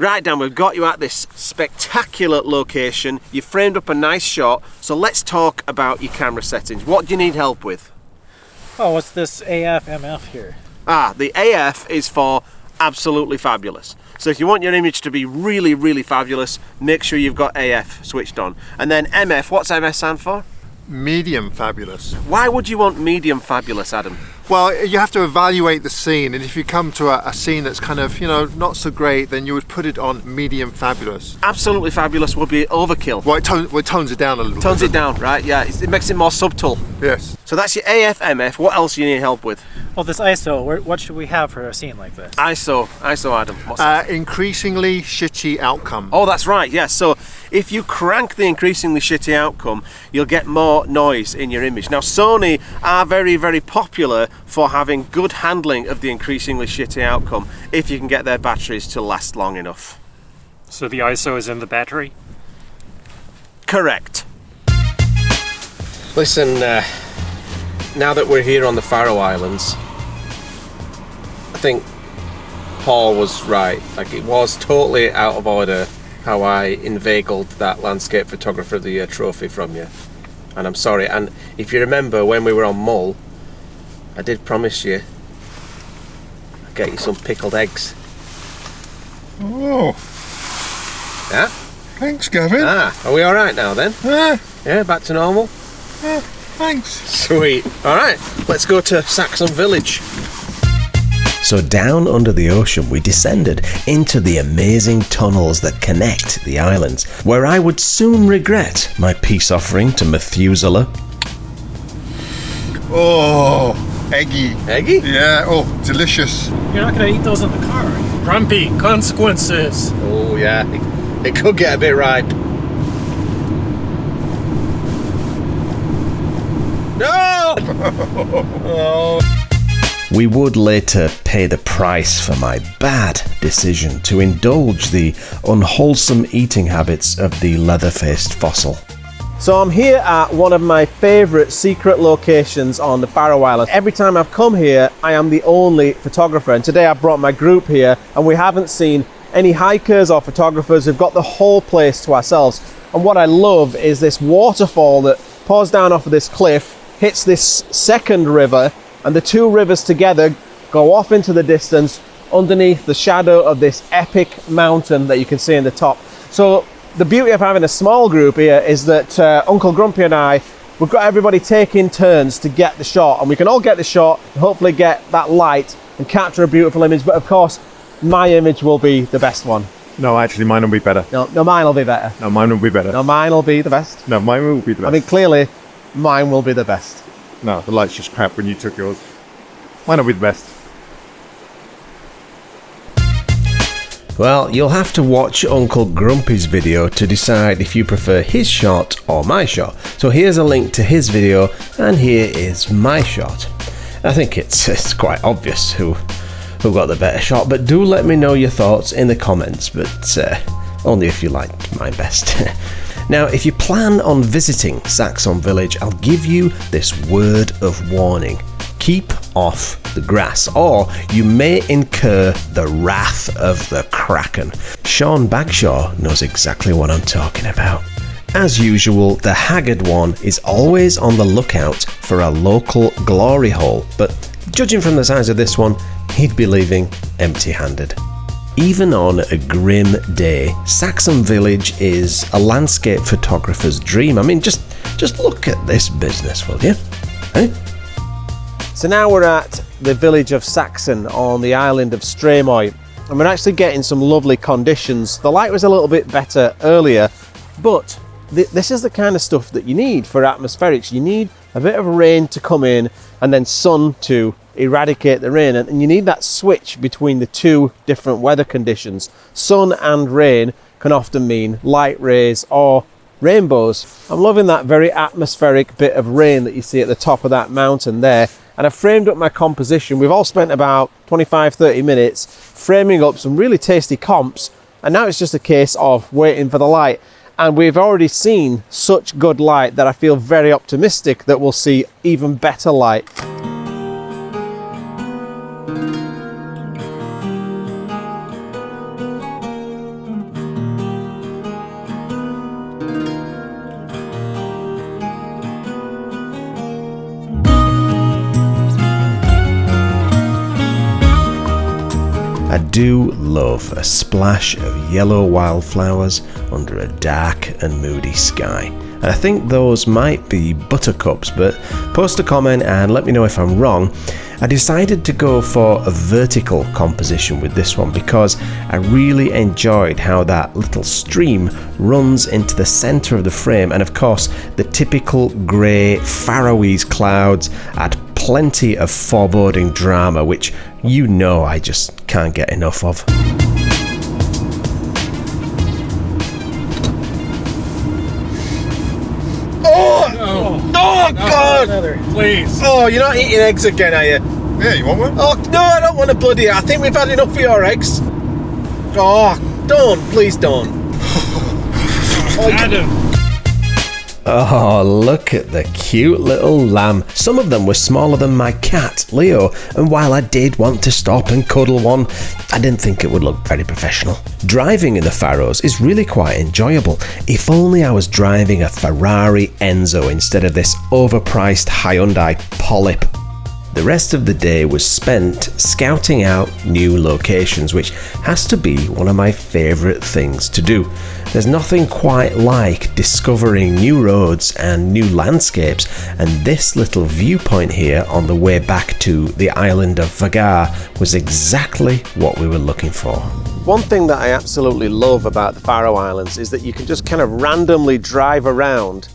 Right, Dan, we've got you at this spectacular location. You framed up a nice shot, so let's talk about your camera settings. What do you need help with? Oh, what's this AF MF here? The AF is for absolutely fabulous. So if you want your image to be really, really fabulous, make sure you've got AF switched on. And then MF, what's MF stand for? Medium fabulous. Why would you want medium fabulous, Adam? Well, you have to evaluate the scene, and if you come to a scene that's kind of, not so great, then you would put it on medium fabulous. Absolutely fabulous would be overkill. Well, it tones it down a little bit. Tones it down, right? Yeah, it makes it more subtle. Yes. So that's your AF, MF. What else do you need help with? Well, this ISO, what should we have for a scene like this? ISO, Adam. What's that? Increasingly shitty outcome. Oh, that's right, yes. So if you crank the increasingly shitty outcome, you'll get more noise in your image. Now, Sony are very, very popular for having good handling of the increasingly shitty outcome if you can get their batteries to last long enough. So the ISO is in the battery? Correct. Listen, now that we're here on the Faroe Islands, I think Paul was right. Like, it was totally out of order how I inveigled that Landscape Photographer of the Year trophy from you. And I'm sorry. And if you remember when we were on Mull, I did promise you I'd get you some pickled eggs. Oh. Yeah? Thanks, Gavin. Are we alright now then? Yeah, back to normal? Thanks. Sweet. Alright, let's go to Saxon village. So down under the ocean we descended into the amazing tunnels that connect the islands, where I would soon regret my peace offering to Methuselah. Oh, eggy. Eggy? Yeah, oh, delicious. You're not going to eat those in the car, are you? Grumpy consequences. Oh yeah, it could get a bit ripe. No! Oh. We would later pay the price for my bad decision to indulge the unwholesome eating habits of the leather-faced fossil. So I'm here at one of my favourite secret locations on the Faroe Islands. Every time I've come here, I am the only photographer, and today I've brought my group here, and we haven't seen any hikers or photographers. We've got the whole place to ourselves. And what I love is this waterfall that pours down off of this cliff, hits this second river, and the two rivers together go off into the distance underneath the shadow of this epic mountain that you can see in the top. So the beauty of having a small group here is that Uncle Grumpy and I, we've got everybody taking turns to get the shot, and we can all get the shot and hopefully get that light and capture a beautiful image. But of course, my image will be the best one. No, actually mine will be better. No, mine will be better. No, mine will be better. No, mine will be the best. No, mine will be the best. I mean, clearly, mine will be the best. No, the light's just crap when you took yours. Mine will be the best. Well, you'll have to watch Uncle Grumpy's video to decide if you prefer his shot or my shot. So here's a link to his video, and here is my shot. I think it's quite obvious who got the better shot, but do let me know your thoughts in the comments, but only if you like mine best. Now, if you plan on visiting Saxon village, I'll give you this word of warning. Keep off the grass, or you may incur the wrath of the Kraken. Sean Bagshaw knows exactly what I'm talking about. As usual, the haggard one is always on the lookout for a local glory hole, but judging from the size of this one, he'd be leaving empty-handed. Even on a grim day, Saxon village is a landscape photographer's dream. I mean, just look at this business, will you? Eh? So now we're at the village of Saxon on the island of Streymoy, and we're actually getting some lovely conditions. The light was a little bit better earlier, but this is the kind of stuff that you need for atmospherics. You need a bit of rain to come in and then sun to eradicate the rain, and you need that switch between the two different weather conditions. Sun and rain can often mean light rays or rainbows. I'm loving that very atmospheric bit of rain that you see at the top of that mountain there, and I've framed up my composition. We've all spent about 25-30 minutes framing up some really tasty comps, and now it's just a case of waiting for the light. And we've already seen such good light that I feel very optimistic that we'll see even better light. love a splash of yellow wildflowers under a dark and moody sky. And I think those might be buttercups, but post a comment and let me know if I'm wrong. I decided to go for a vertical composition with this one because I really enjoyed how that little stream runs into the centre of the frame, and of course the typical grey Faroese clouds add plenty of foreboding drama, which you know I just can't get enough of. Oh God! Please. Oh, you're not eating eggs again, are you? Yeah, you want one? Oh no, I don't want a bloody. I think we've had enough of your eggs. Oh, don't, please don't. Adam. Oh, look at the cute little lamb. Some of them were smaller than my cat, Leo, and while I did want to stop and cuddle one, I didn't think it would look very professional. Driving in the Faroes is really quite enjoyable. If only I was driving a Ferrari Enzo instead of this overpriced Hyundai Polyp. The rest of the day was spent scouting out new locations, which has to be one of my favourite things to do. There's nothing quite like discovering new roads and new landscapes, and this little viewpoint here on the way back to the island of Vagar was exactly what we were looking for. One thing that I absolutely love about the Faroe Islands is that you can just kind of randomly drive around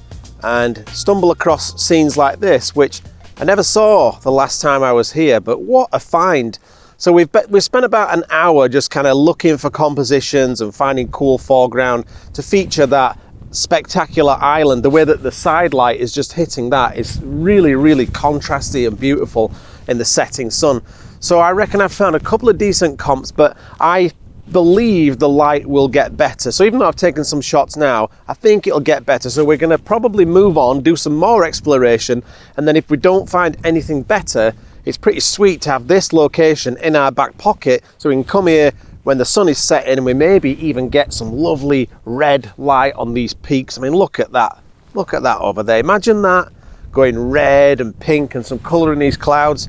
and stumble across scenes like this, which I never saw the last time I was here, but what a find. So we've spent about an hour just kind of looking for compositions and finding cool foreground to feature that spectacular island. The way that the side light is just hitting that is really, really contrasty and beautiful in the setting sun. So I reckon I've found a couple of decent comps, but I believe the light will get better. So even though I've taken some shots now, I think it'll get better. So we're going to probably move on, do some more exploration, and then if we don't find anything better, it's pretty sweet to have this location in our back pocket so we can come here when the sun is setting and we maybe even get some lovely red light on these peaks. I mean, look at that. Look at that over there. Imagine that going red and pink and some colour in these clouds.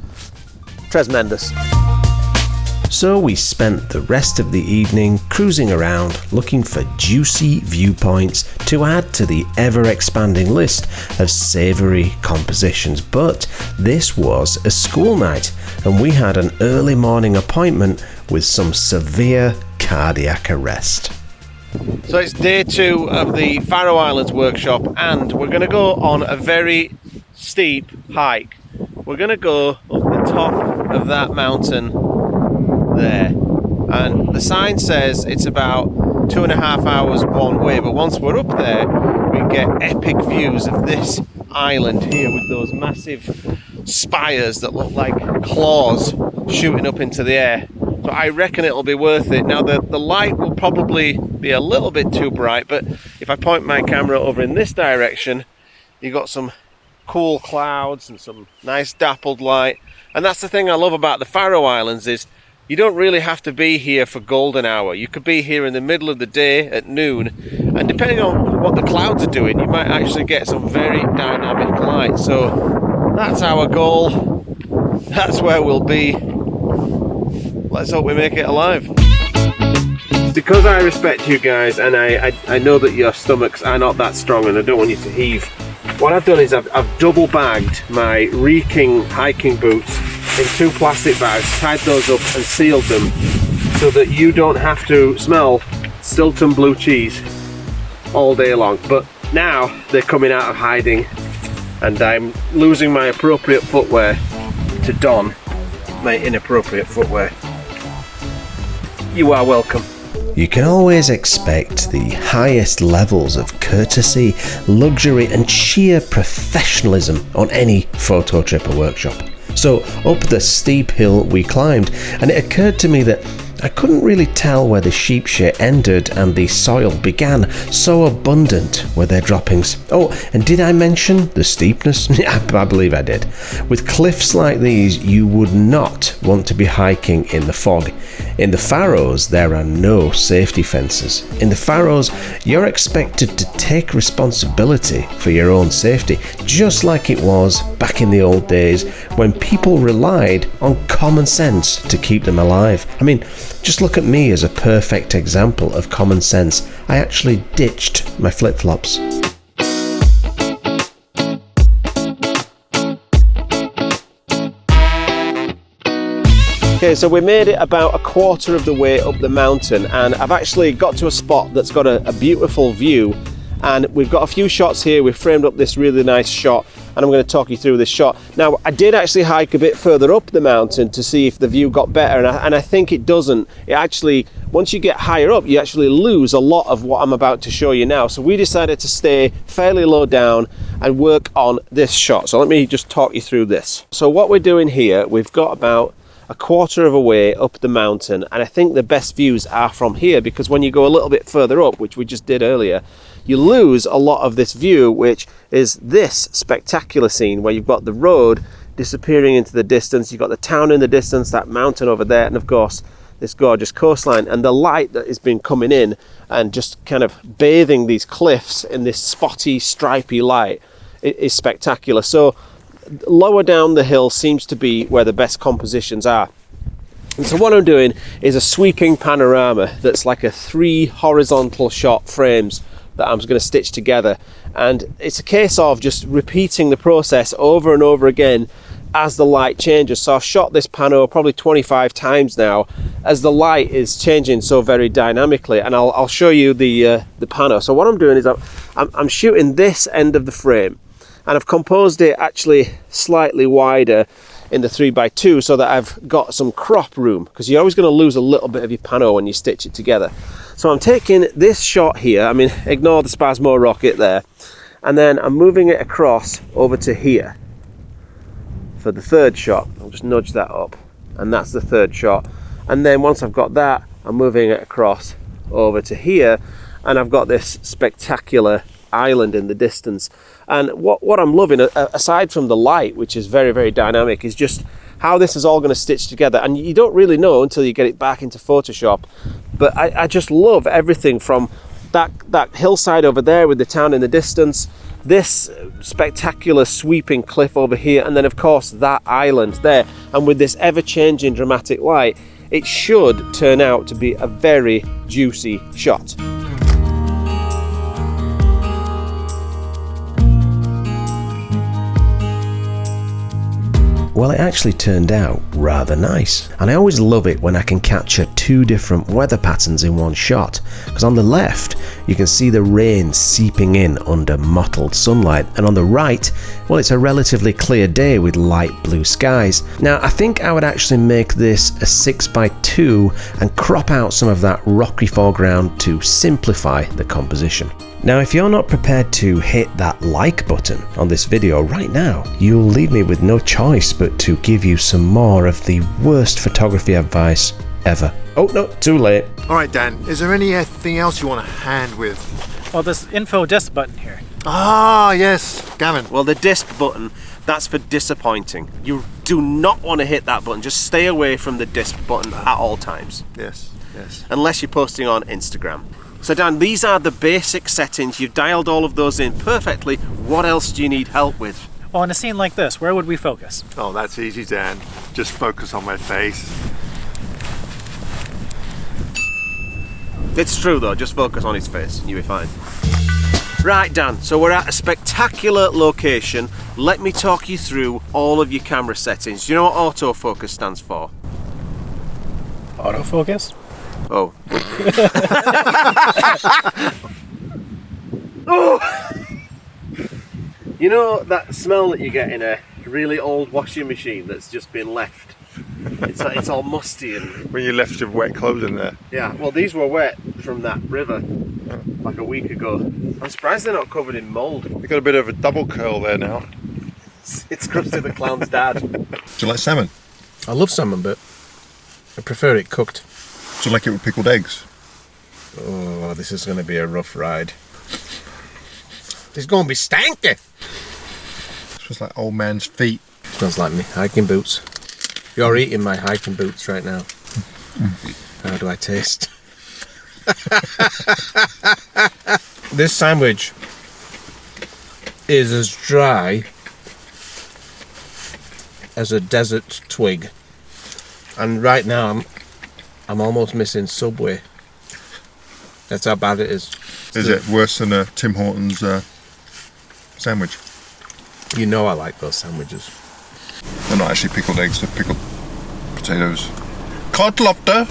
Tremendous. So we spent the rest of the evening cruising around looking for juicy viewpoints to add to the ever-expanding list of savoury compositions. But this was a school night and we had an early morning appointment with some severe cardiac arrest. So it's day 2 of the Faroe Islands workshop and we're going to go on a very steep hike. We're going to go up the top of that mountain there, and the sign says it's about 2.5 hours one way, but once we're up there we get epic views of this island here with those massive spires that look like claws shooting up into the air. So I reckon it'll be worth it. Now the light will probably be a little bit too bright, but if I point my camera over in this direction, you've got some cool clouds and some nice dappled light. And that's the thing I love about the Faroe Islands is you don't really have to be here for golden hour. You could be here in the middle of the day at noon, and depending on what the clouds are doing, you might actually get some very dynamic light. So that's our goal. That's where we'll be. Let's hope we make it alive. Because I respect you guys, and I know that your stomachs are not that strong and I don't want you to heave, what I've done is I've double bagged my reeking hiking boots in 2 plastic bags, tied those up and sealed them so that you don't have to smell Stilton blue cheese all day long. But now they're coming out of hiding and I'm losing my appropriate footwear to don my inappropriate footwear. You are welcome. You can always expect the highest levels of courtesy, luxury and sheer professionalism on any Fototripper workshop. So up the steep hill we climbed, and it occurred to me that I couldn't really tell where the sheep shit ended and the soil began, so abundant were their droppings. Oh, and did I mention the steepness? I believe I did. With cliffs like these, you would not want to be hiking in the fog. In the Faroes, there are no safety fences. In the Faroes, you're expected to take responsibility for your own safety, just like it was back in the old days when people relied on common sense to keep them alive. I mean, Just look at me as a perfect example of common sense. I actually ditched my flip-flops. Okay, so we made it about a quarter of the way up the mountain, and I've actually got to a spot that's got a beautiful view, and we've got a few shots here. We've framed up this really nice shot, and I'm going to talk you through this shot. Now, I did actually hike a bit further up the mountain to see if the view got better, and I think it doesn't. It actually, once you get higher up, you actually lose a lot of what I'm about to show you now. So we decided to stay fairly low down and work on this shot. So let me just talk you through this. So what we're doing here, we've got about a quarter of a way up the mountain, and I think the best views are from here, because when you go a little bit further up, which we just did earlier, you lose a lot of this view, which is this spectacular scene where you've got the road disappearing into the distance, you've got the town in the distance, that mountain over there, and of course this gorgeous coastline, and the light that has been coming in and just kind of bathing these cliffs in this spotty, stripy light. It is spectacular. So lower down the hill seems to be where the best compositions are. And so what I'm doing is a sweeping panorama that's like a 3 horizontal shot frames that I'm going to stitch together, and it's a case of just repeating the process over and over again as the light changes. So I've shot this pano probably 25 times now as the light is changing so very dynamically, and I'll show you the pano. So what I'm doing is I'm shooting this end of the frame, and I've composed it actually slightly wider in the 3x2 so that I've got some crop room, because you're always going to lose a little bit of your pano when you stitch it together. So I'm taking this shot here, I mean, ignore the Spasmo rocket there, and then I'm moving it across over to here for the third shot. I'll just nudge that up, and that's the third shot. And then once I've got that, I'm moving it across over to here, and I've got this spectacular island in the distance. And what I'm loving, aside from the light, which is very, very dynamic, is just how this is all going to stitch together. And you don't really know until you get it back into Photoshop, but I just love everything from that hillside over there with the town in the distance, this spectacular sweeping cliff over here, and then of course that island there. And with this ever-changing dramatic light, it should turn out to be a very juicy shot. Well, it actually turned out rather nice, and I always love it when I can capture 2 different weather patterns in one shot, because on the left you can see the rain seeping in under mottled sunlight, and on the right, well, it's a relatively clear day with light blue skies. Now I think I would actually make this a 6x2 and crop out some of that rocky foreground to simplify the composition. Now, if you're not prepared to hit that like button on this video right now, you'll leave me with no choice but to give you some more of the worst photography advice ever. Oh no, too late. All right, Dan, is there anything else you want to hand with? Oh, this info disc button here. Ah, yes, Gavin. Well, the disc button, that's for disappointing. You do not want to hit that button. Just stay away from the disc button at all times. Yes, yes. Unless you're posting on Instagram. So Dan, these are the basic settings. You've dialed all of those in perfectly. What else do you need help with? Well, in a scene like this, where would we focus? Oh, that's easy, Dan. Just focus on my face. It's true though, just focus on his face and you'll be fine. Right Dan, so we're at a spectacular location. Let me talk you through all of your camera settings. Do you know what autofocus stands for? Autofocus? Oh. Oh! You know that smell that you get in a really old washing machine that's just been left? It's all musty and... When you left your wet clothes in there. Yeah, well these were wet from that river like a week ago. I'm surprised they're not covered in mould. You've got a bit of a double curl there now. It's Krusty the Clown's dad. Do you like salmon? I love salmon, but I prefer it cooked. Do you like it with pickled eggs? Oh, this is going to be a rough ride. It's going to be stanky. It smells like old man's feet. Smells like me hiking boots. You're eating my hiking boots right now. How do I taste? This sandwich is as dry as a desert twig. And right now I'm almost missing Subway. That's how bad it is. Is it worse than a Tim Hortons sandwich? You know I like those sandwiches. They're not actually pickled eggs, they're pickled potatoes. Cod lobster.